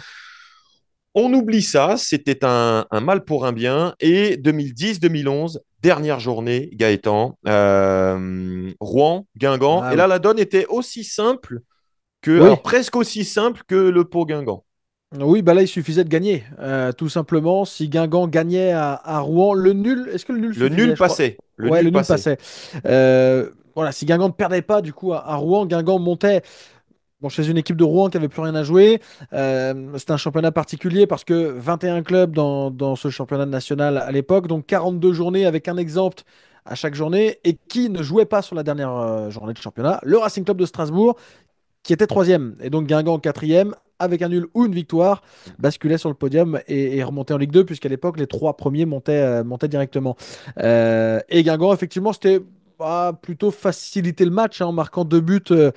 On oublie ça, c'était un mal pour un bien. Et 2010-2011, dernière journée, Gaëtan, Rouen, Guingamp. Ah Et là, oui. la donne était aussi simple Oui. alors presque aussi simple que le Pau Guingamp. Oui, bah là, il suffisait de gagner. Tout simplement, si Guingamp gagnait à Rouen, le nul, est-ce que le nul Le suffisait, nul je crois? passait. Le Ouais, le nul nul passait. passait. Voilà, si Guingamp ne perdait pas, du coup, à Rouen, Guingamp montait. Bon, chez une équipe de Rouen qui avait plus rien à jouer. C'était un championnat particulier parce que 21 clubs dans ce championnat national à l'époque, donc 42 journées avec un exempt à chaque journée. Et qui ne jouait pas sur la dernière journée de championnat? Le Racing Club de Strasbourg, qui était troisième. Et donc Guingamp quatrième, avec un nul ou une victoire, basculait sur le podium et remontait en Ligue 2, puisqu'à l'époque, les trois premiers montaient directement. Et Guingamp, effectivement, c'était plutôt faciliter le match hein, en marquant 2 buts Très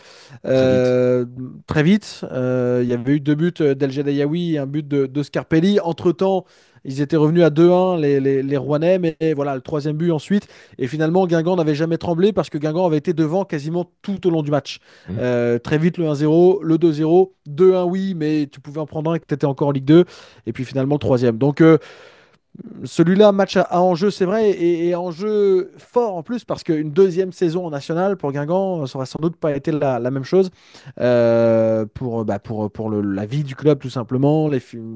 vite. très vite. Il y avait eu 2 buts d'El Jadayaoui et un but de Scarpelli. Entre-temps, ils étaient revenus à 2-1, les Rouennais, mais voilà, le troisième but ensuite. Et finalement, Guingamp n'avait jamais tremblé parce que Guingamp avait été devant quasiment tout au long du match. Mmh. Très vite, le 1-0, le 2-0, 2-1, oui, mais tu pouvais en prendre un et que tu étais encore en Ligue 2. Et puis finalement, le troisième. Donc, celui-là, match à enjeu, c'est vrai, et enjeu fort en plus, parce qu'une deuxième saison en national pour Guingamp, ça aurait sans doute pas été la même chose pour la vie du club, tout simplement,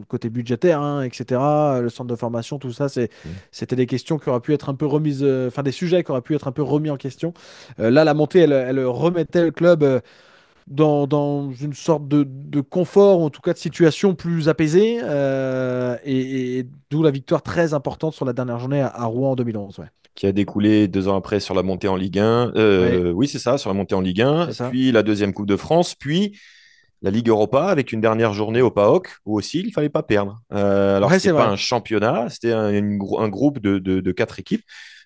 côté budgétaire, hein, etc., le centre de formation, tout ça, Mmh. c'était des questions qui auraient pu être un peu remises, enfin des sujets qui auraient pu être un peu remis en question. Là, la montée, elle remettait le club dans une sorte de confort, ou en tout cas de situation plus apaisée, et d'où la victoire très importante sur la dernière journée à Rouen en 2011. Ouais. Qui a découlé 2 ans après sur la montée en Ligue 1. Ouais, Oui, c'est ça, sur la montée en Ligue 1, c'est ça. puis la deuxième Coupe de France, puis la Ligue Europa avec une dernière journée au PAOK où aussi il ne fallait pas perdre. Alors, Ouais, ce c'est n'était pas vrai. un championnat, c'était un groupe de 4 équipes,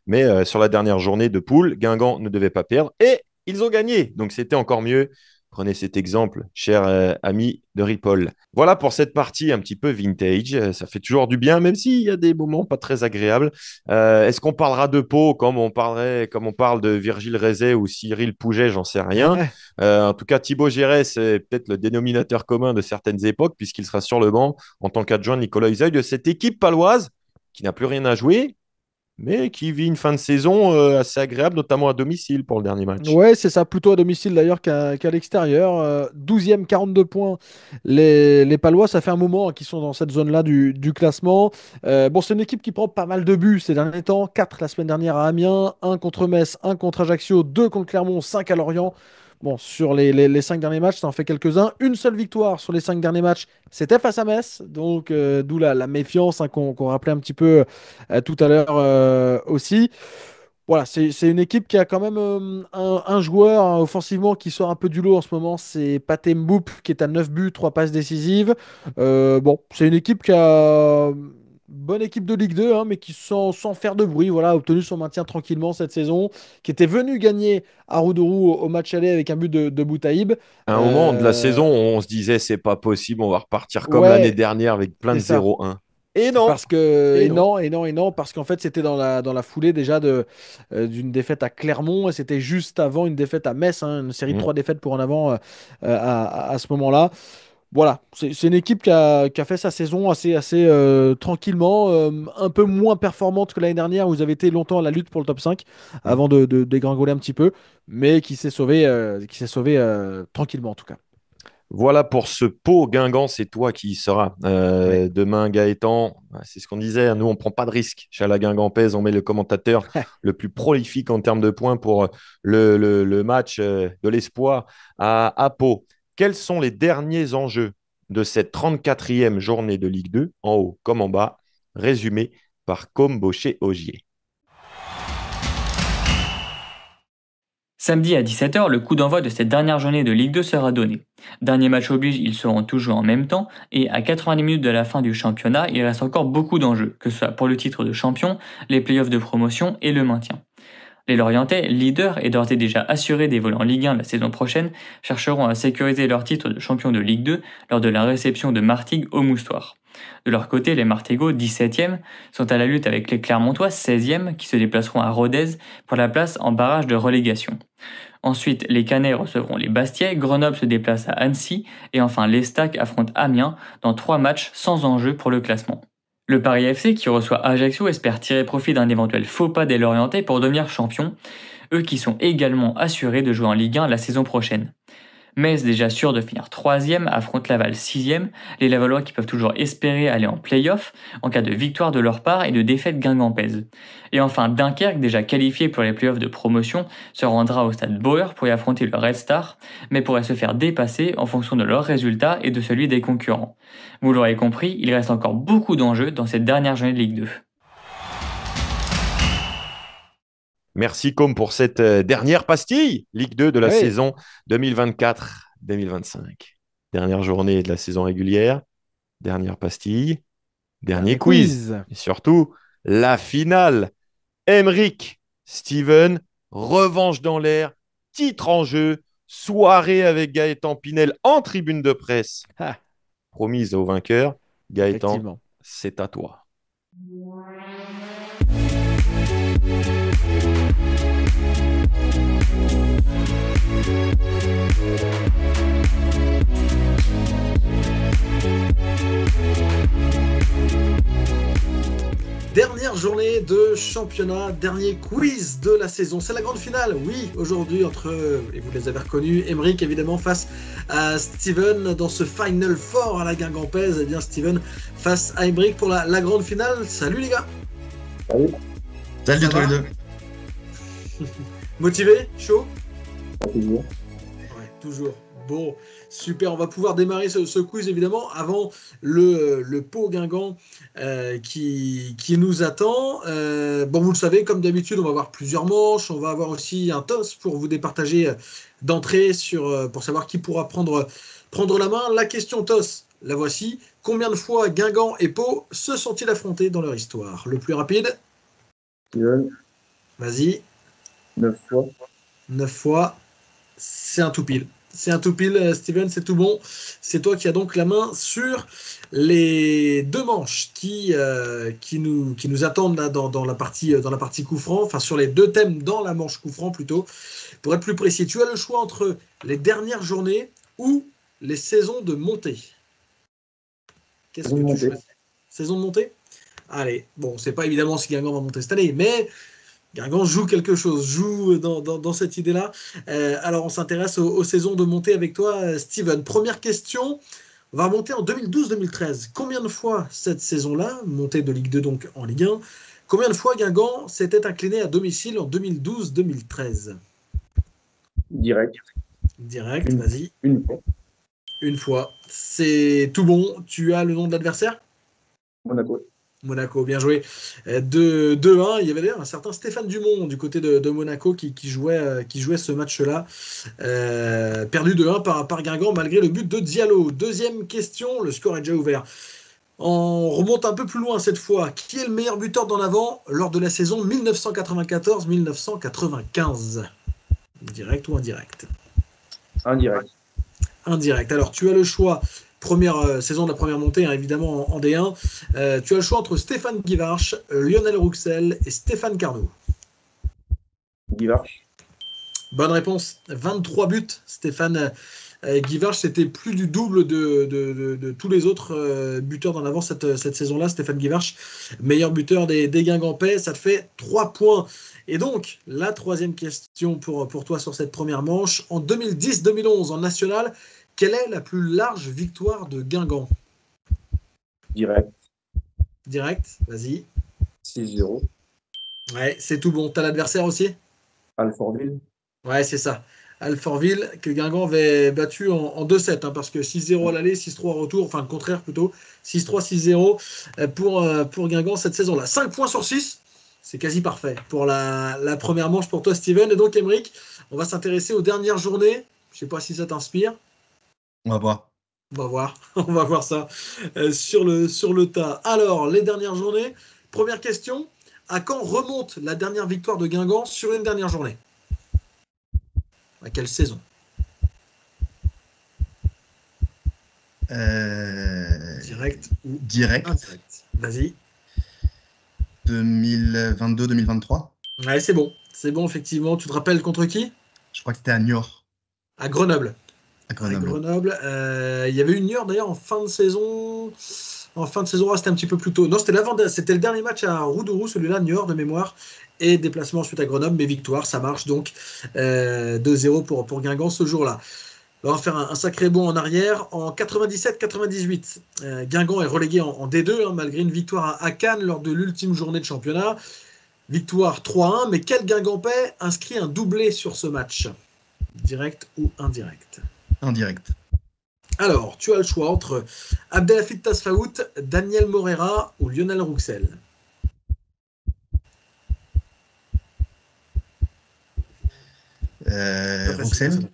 mais sur la dernière journée de poule, Guingamp ne devait pas perdre et ils ont gagné. Donc, c'était encore mieux. Prenez cet exemple, cher ami de Ripoll. Voilà pour cette partie un petit peu vintage. Ça fait toujours du bien, même s'il y a des moments pas très agréables. Est-ce qu'on parlera de Pau comme on parle de Virgile Rézet ou Cyril Pouget, j'en sais rien. Ouais. En tout cas, Thibaut Girey, c'est peut-être le dénominateur commun de certaines époques, puisqu'il sera sur le banc en tant qu'adjoint de Nicolas Huzaï de cette équipe paloise qui n'a plus rien à jouer, mais qui vit une fin de saison assez agréable, notamment à domicile pour le dernier match. Ouais, c'est ça, plutôt à domicile d'ailleurs qu'à l'extérieur. 12e, 42 points. Les Palois, ça fait un moment hein, qu'ils sont dans cette zone-là du classement. Bon, c'est une équipe qui prend pas mal de buts ces derniers temps. 4 la semaine dernière à Amiens, un contre Metz, un contre Ajaccio, 2 contre Clermont, 5 à Lorient. Bon, sur les 5 derniers matchs, ça en fait quelques-uns. Une seule victoire sur les 5 derniers matchs, c'était face à Metz. Donc, d'où la méfiance hein, qu'on rappelait un petit peu tout à l'heure aussi. Voilà, c'est une équipe qui a quand même un joueur hein, offensivement qui sort un peu du lot en ce moment, c'est Pathé Mboup qui est à 9 buts, 3 passes décisives. Bon, c'est une équipe qui a bonne équipe de Ligue 2, hein, mais qui sans faire de bruit, voilà, a obtenu son maintien tranquillement cette saison, qui était venu gagner à Roudourou au match aller avec un but de Boutaïb. À un moment de la saison, Euh, on se disait, c'est pas possible, on va repartir comme l'année ouais, dernière avec plein c'est de ça. 0-1. Et non, Parce que, et et non. non, et non, et non, parce qu'en fait, c'était dans la foulée déjà d'une défaite à Clermont, et c'était juste avant une défaite à Metz, hein, une série de Mm. 3 défaites pour en avant à ce moment-là. Voilà, c'est une équipe qui a fait sa saison assez tranquillement, un peu moins performante que l'année dernière, où vous avez été longtemps à la lutte pour le top 5, Mm. avant de dégringoler un petit peu, mais qui s'est sauvé tranquillement en tout cas. Voilà pour ce pot Guingamp, c'est toi qui y seras. Ouais. Demain, Gaëtan, c'est ce qu'on disait, hein, nous on prend pas de risque. Chez la Guingampaise, on met le commentateur le plus prolifique en termes de points pour le match de l'espoir à Pau. Quels sont les derniers enjeux de cette 34e journée de Ligue 2, en haut comme en bas, résumé par Com Baucher-Ogier. Samedi à 17h, le coup d'envoi de cette dernière journée de Ligue 2 sera donné. Dernier match oblige, ils seront tous joués en même temps, et à 90 minutes de la fin du championnat, il reste encore beaucoup d'enjeux, que ce soit pour le titre de champion, les playoffs de promotion et le maintien. Les Lorientais, leaders et d'ores et déjà assurés des vols en Ligue 1 la saison prochaine, chercheront à sécuriser leur titre de champion de Ligue 2 lors de la réception de Martigues au Moustoir. De leur côté, les Martégots, 17e, sont à la lutte avec les Clermontois, 16e, qui se déplaceront à Rodez pour la place en barrage de relégation. Ensuite, les Canets recevront les Bastiais, Grenoble se déplace à Annecy, et enfin l'Estac affronte Amiens dans 3 matchs sans enjeu pour le classement. Le Paris FC, qui reçoit Ajaccio, espère tirer profit d'un éventuel faux pas des Lorientais pour devenir champion, eux qui sont également assurés de jouer en Ligue 1 la saison prochaine. Metz, déjà sûr de finir 3e, affronte Laval 6e, les Lavallois qui peuvent toujours espérer aller en play-off en cas de victoire de leur part et de défaite guingampaise. Et enfin Dunkerque, déjà qualifié pour les play-offs de promotion, se rendra au stade Bauer pour y affronter le Red Star, mais pourrait se faire dépasser en fonction de leurs résultats et de celui des concurrents. Vous l'aurez compris, il reste encore beaucoup d'enjeux dans cette dernière journée de Ligue 2. Merci Com pour cette dernière pastille, Ligue 2 de la Oui. saison 2024-2025. Dernière journée de la saison régulière, dernière pastille, dernier quiz. Et surtout, la finale. Emeric, Steven, revanche dans l'air, titre en jeu, soirée avec Gaëtan Pinel en tribune de presse. Ah. Promise au vainqueur. Gaëtan, Effectivement. c'est à toi. Dernière journée de championnat, dernier quiz de la saison. C'est la grande finale, oui, aujourd'hui, entre, et vous les avez reconnus, Emeric évidemment face à Steven dans ce Final Four à la Guingampaise. Et bien Steven face à Emeric pour la grande finale. Salut les gars. Salut à tous les deux. Motivé? Chaud? Toujours. Ouais, toujours. Bon, super, on va pouvoir démarrer ce quiz évidemment avant le Pau Guingamp qui nous attend. Bon, vous le savez, comme d'habitude, on va avoir plusieurs manches. On va avoir aussi un toss pour vous départager d'entrée pour savoir qui pourra prendre la main. La question toss, la voici. Combien de fois Guingamp et Pau se sont-ils affrontés dans leur histoire? Le plus rapide? Steven. Vas-y. 9 fois. 9 fois. C'est un tout pile. C'est un tout pile, Steven, c'est tout bon. C'est toi qui as donc la main sur les deux manches qui nous attendent là dans la partie coup franc, enfin sur les deux thèmes dans la manche coup franc plutôt. Pour être plus précis, tu as le choix entre les dernières journées ou les saisons de montée. Qu'est-ce que tu choisis? Saison de montée? Allez, bon, c'est pas évidemment si Guingamp va monter cette année, mais Guingamp joue quelque chose, joue dans cette idée-là. Alors, on s'intéresse aux saisons de montée avec toi, Steven. Première question, on va remonter en 2012-2013. Combien de fois cette saison-là, montée de Ligue 2 donc en Ligue 1, combien de fois Guingamp s'était incliné à domicile en 2012-2013? Direct. Vas-y. Une fois. Une fois. C'est tout bon. Tu as le nom de l'adversaire? Monaco, bien joué. 2-1, il y avait d'ailleurs un certain Stéphane Dumont du côté de Monaco qui jouait ce match-là. Perdu 2-1 par Guingamp malgré le but de Diallo. Deuxième question, le score est déjà ouvert. On remonte un peu plus loin cette fois. Qui est le meilleur buteur d'en avant lors de la saison 1994-1995? Direct ou indirect? Indirect. Indirect. Alors, tu as le choix. Première saison de la première montée, hein, évidemment, en D1. Tu as le choix entre Stéphane Guivarch, Lionel Rouxel et Stéphane Carnot. Guivarch. Bonne réponse. 23 buts. Stéphane Guivarch, c'était plus du double de tous les autres buteurs d'en avant cette saison-là. Stéphane Guivarch, meilleur buteur des Guingampais. Ça te fait 3 points. Et donc, la troisième question pour toi sur cette première manche. En 2010-2011, en national, quelle est la plus large victoire de Guingamp? Direct. Direct, vas-y. 6-0. Ouais, c'est tout bon. T'as l'adversaire aussi? Alfortville. Ouais, c'est ça. Alfortville, que Guingamp avait battu en 2-7, hein, parce que 6-0 à l'aller, 6-3 au retour, enfin le contraire plutôt, 6-3, 6-0 pour Guingamp cette saison-là. 5 points sur 6, c'est quasi parfait pour la première manche pour toi, Steven. Et donc, Aymeric, on va s'intéresser aux dernières journées. Je ne sais pas si ça t'inspire. On va voir. On va voir, on va voir ça sur le tas. Alors, les dernières journées, première question, à quand remonte la dernière victoire de Guingamp sur une dernière journée? À quelle saison? Direct ou Direct. indirect? Vas-y. 2022-2023. Ouais, c'est bon. C'est bon, effectivement. Tu te rappelles contre qui? Je crois que c'était à Niort. À Grenoble. À Grenoble. À Grenoble. Il y avait une Niort d'ailleurs en fin de saison. En fin de saison, c'était un petit peu plus tôt. Non, c'était le dernier match à Roudourou, celui-là, Niort de mémoire. Et déplacement ensuite à Grenoble, mais victoire, ça marche donc 2-0 pour Guingamp ce jour-là. On va faire un sacré bond en arrière. En 97-98, Guingamp est relégué en D2, hein, malgré une victoire à Cannes lors de l'ultime journée de championnat. Victoire 3-1, mais quel Guingampais inscrit un doublé sur ce match? Direct ou indirect? Indirect. Alors, tu as le choix entre Abdelhafid Tasfaout, Daniel Morera ou Lionel Rouxel. Rouxel.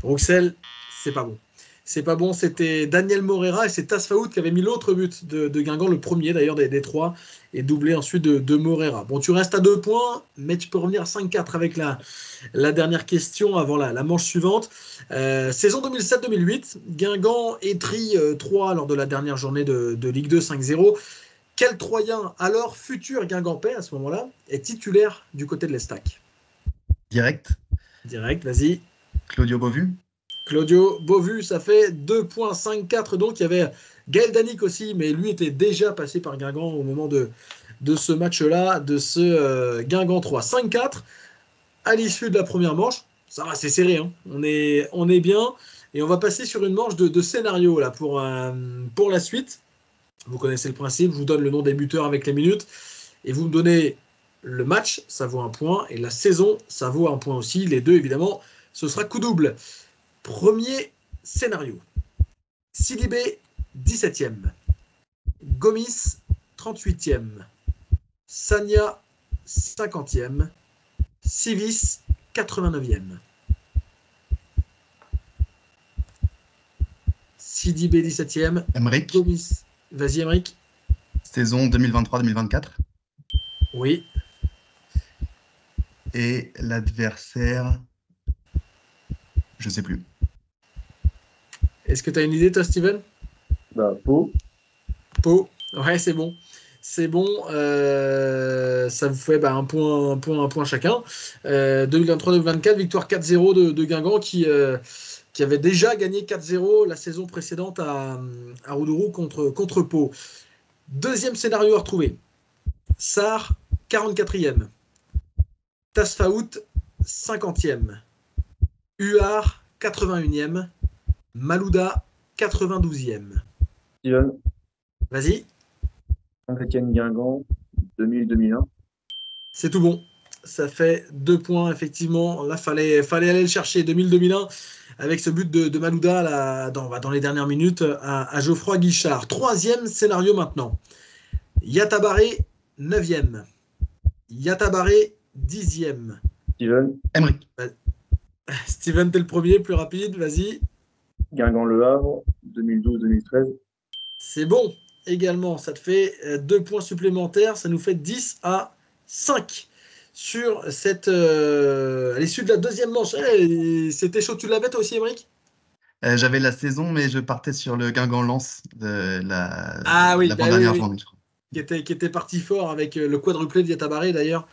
Rouxel, c'est pas bon. C'est pas bon, c'était Daniel Morera et c'est Tasfaout qui avait mis l'autre but de Guingamp, le premier d'ailleurs des trois, et doublé ensuite de Morera. Bon, tu restes à 2 points, mais tu peux revenir à 5-4 avec la dernière question avant la manche suivante. Saison 2007-2008, Guingamp étrit 3 lors de la dernière journée de Ligue 2 5-0. Quel Troyen, alors futur Guingampais à ce moment-là, est titulaire du côté de l'Estac? Direct. Direct, vas-y. Claudio Beauvu. Claudio Beauvu, ça fait 2 points, 5-4. Donc, il y avait Gaël Danic aussi, mais lui était déjà passé par Guingamp au moment de ce match-là, de ce Guingamp 3. 5-4 à l'issue de la première manche. Ça va, c'est serré, hein. On est bien. Et on va passer sur une manche de scénario là, pour la suite. Vous connaissez le principe, je vous donne le nom des buteurs avec les minutes. Et vous me donnez le match, ça vaut 1 point. Et la saison, ça vaut 1 point aussi. Les deux, évidemment, ce sera coup double. Premier scénario. Sidibé, 17e. Gomis, 38e. Sagna, 50e. Civis, 89e. Sidibé, 17e. Aymeric. Gomis. Vas-y, Aymeric. Saison 2023-2024. Oui. Et l'adversaire, je sais plus. Est-ce que tu as une idée, toi, Steven? Pau. Pau. Ouais, c'est bon. C'est bon. Ça vous fait un point chacun. 2023-2024, victoire 4-0 de Guingamp qui avait déjà gagné 4-0 la saison précédente à Roudourou contre Pau. Deuxième scénario à retrouver. Sarr, 44e. Tasfaout, 50e. Huard, 81e. Malouda, 92e. Steven. Vas-y. Saint-Étienne Guingamp, 2000-2001. C'est tout bon. Ça fait 2 points, effectivement. Là, fallait aller le chercher. 2000-2001, avec ce but de Malouda là, dans les dernières minutes à Geoffroy Guichard. Troisième scénario maintenant. Yatabaré, 9e. Yatabaré, 10e. Steven. Aymeric. Steven, t'es le premier, plus rapide, vas-y. Guingamp Le Havre, 2012-2013. C'est bon. également. Ça te fait 2 points supplémentaires. Ça nous fait 10-5 sur cette, à l'issue de la deuxième manche. C'était chaud. Tu l'avais toi aussi, Émeric? J'avais la saison, mais je partais sur le Guingamp-Lens de oui, l'avant-dernière oui. journée, je crois. Qui était parti fort avec le quadruplé de Diatabare d'ailleurs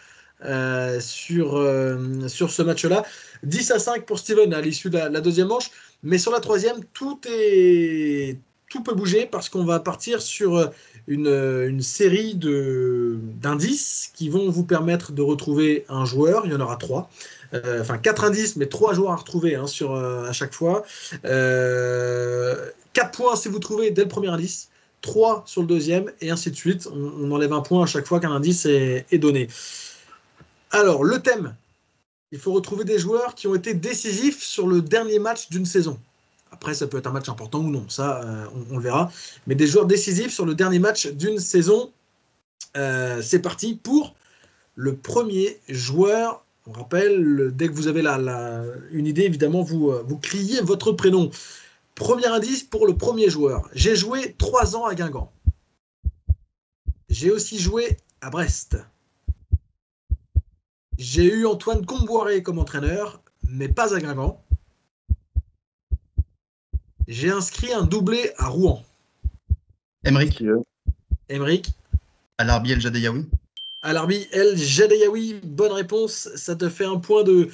sur ce match-là. 10-5 pour Steven à l'issue de la deuxième manche. Mais sur la troisième, tout peut bouger parce qu'on va partir sur une série d'indices qui vont vous permettre de retrouver un joueur. Il y en aura 3. 4 indices, mais 3 joueurs à retrouver à chaque fois. 4 points si vous trouvez dès le premier indice, 3 sur le deuxième, et ainsi de suite. On enlève un point à chaque fois qu'un indice est donné. Alors, le thème, il faut retrouver des joueurs qui ont été décisifs sur le dernier match d'une saison. Après, ça peut être un match important ou non, ça, on le verra. Mais des joueurs décisifs sur le dernier match d'une saison. C'est parti pour le premier joueur. On rappelle, dès que vous avez une idée, évidemment, vous criez votre prénom. Premier indice pour le premier joueur. J'ai joué 3 ans à Guingamp. J'ai aussi joué à Brest. J'ai eu Antoine Comboiré comme entraîneur, mais pas à Guingamp. J'ai inscrit un doublé à Rouen. Émeric. Émeric. Alarbi El Jadeyaoui. Alarbi El Jadeyaoui, bonne réponse. Ça te fait un point de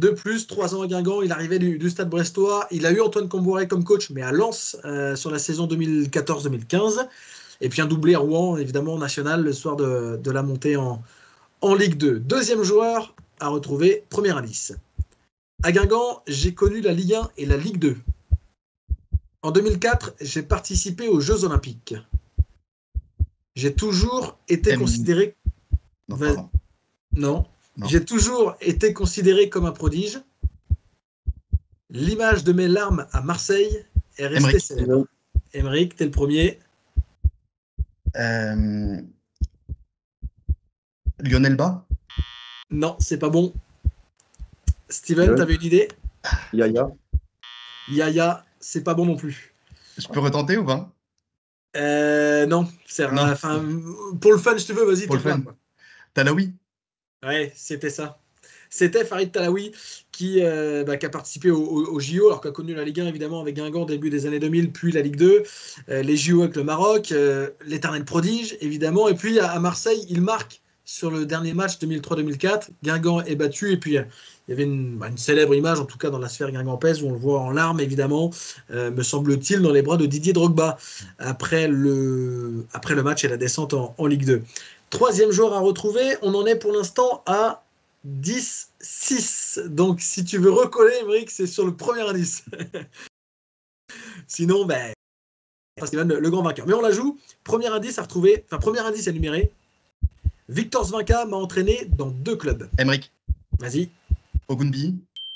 plus. 3 ans à Guingamp, il arrivait du stade brestois. Il a eu Antoine Comboiré comme coach, mais à Lens sur la saison 2014-2015. Et puis un doublé à Rouen, évidemment, national, le soir de la montée en Ligue 2. Deuxième joueur à retrouver, premier indice. À Guingamp, j'ai connu la Ligue 1 et la Ligue 2. En 2004, j'ai participé aux Jeux Olympiques. J'ai toujours été considéré... Non. J'ai toujours été considéré comme un prodige. L'image de mes larmes à Marseille est restée célèbre. Émeric, t'es le premier. Lionel Bas. Non, c'est pas bon. Steven, t'avais une idée? Yaya, c'est pas bon non plus. Je peux retenter ou pas? Non. Pour le fun, si tu veux, vas-y. Pour le fun. Talaoui. Ouais, c'était ça. C'était Farid Talaoui qui a participé au JO, alors qu'a connu la Ligue 1 évidemment avec Guingamp au début des années 2000, puis la Ligue 2, les JO avec le Maroc, l'éternel prodige évidemment, et puis à Marseille, il marque sur le dernier match 2003-2004. Guingamp est battu, et puis il y avait une célèbre image, en tout cas dans la sphère guingampaise, où on le voit en larmes évidemment, me semble-t-il, dans les bras de Didier Drogba après le match et la descente en Ligue 2. Troisième joueur à retrouver, on en est pour l'instant à 10-6. Donc si tu veux recoller, Émeric, c'est sur le premier indice. Sinon, Steven, le grand vainqueur. Mais on la joue. Premier indice à retrouver, premier indice à numérer. Victor Zvinka m'a entraîné dans 2 clubs. Émeric. Vas-y. Ogunbi.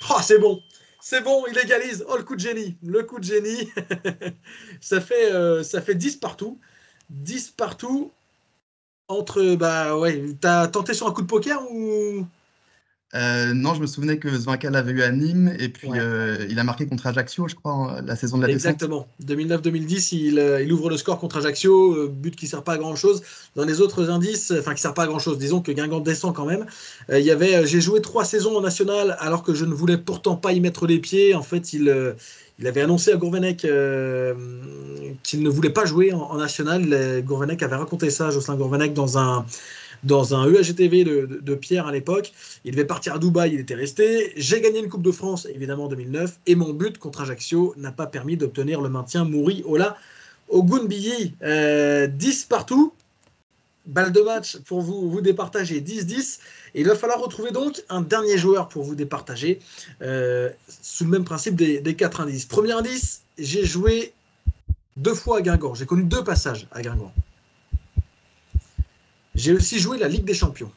Oh, c'est bon. C'est bon, il égalise. Oh, le coup de génie. Le coup de génie. ça fait 10 partout. 10 partout. T'as tenté sur un coup de poker ou... Non, je me souvenais que Zvinka l'avait eu à Nîmes, et puis il a marqué contre Ajaccio, je crois, la saison de la descente. Exactement. 2009-2010, il ouvre le score contre Ajaccio, but qui ne sert pas à grand-chose. Dans les autres indices, qui ne sert pas à grand-chose, disons que Guingamp descend quand même. Il y avait, j'ai joué 3 saisons en national, alors que je ne voulais pourtant pas y mettre les pieds. En fait, il avait annoncé à Gourvenec qu'il ne voulait pas jouer en national. Gourvenec avait raconté ça, Jocelyn Gourvenec, dans un EAGTV de Pierre à l'époque. Il devait partir à Dubaï, il était resté. J'ai gagné une Coupe de France, évidemment, en 2009. Et mon but contre Ajaccio n'a pas permis d'obtenir le maintien. Mouri Ola Ogunbiyi. 10 partout. Balle de match pour vous départager. 10-10. Et il va falloir retrouver donc un dernier joueur pour vous départager. Sous le même principe des 4 indices. Premier indice, j'ai joué 2 fois à Guingamp. J'ai connu 2 passages à Guingamp. J'ai aussi joué la Ligue des Champions.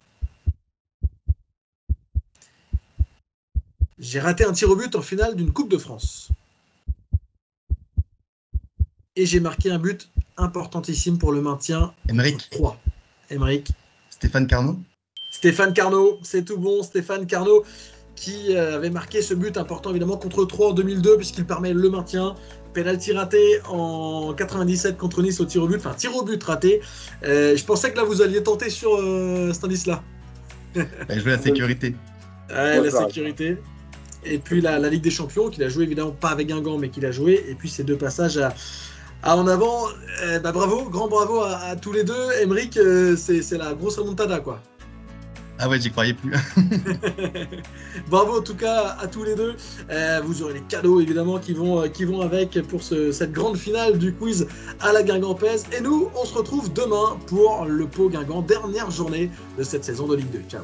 J'ai raté un tir au but en finale d'une Coupe de France. Et j'ai marqué un but importantissime pour le maintien. Émeric. 3. Émeric. Stéphane Carnot. Stéphane Carnot, c'est tout bon. Stéphane Carnot qui avait marqué ce but important évidemment contre 3 en 2002 puisqu'il permet le maintien. Penalty raté en 97 contre Nice au tir au but, enfin tir au but raté. Je pensais que là vous alliez tenter sur cet indice-là. Je veux la sécurité. Ouais, la sécurité. Et puis la Ligue des Champions, qu'il a joué évidemment pas avec Guingamp, mais qu'il a joué. Et puis ces deux passages à en avant. Bravo, grand bravo à tous les deux. Aymeric, c'est la grosse remontada, quoi. Ah ouais, j'y croyais plus. Bravo en tout cas à tous les deux. Vous aurez les cadeaux évidemment qui vont avec pour cette grande finale du quiz à la Guingampaise. Et nous, on se retrouve demain pour le Pau Guingamp, dernière journée de cette saison de Ligue 2. Ciao.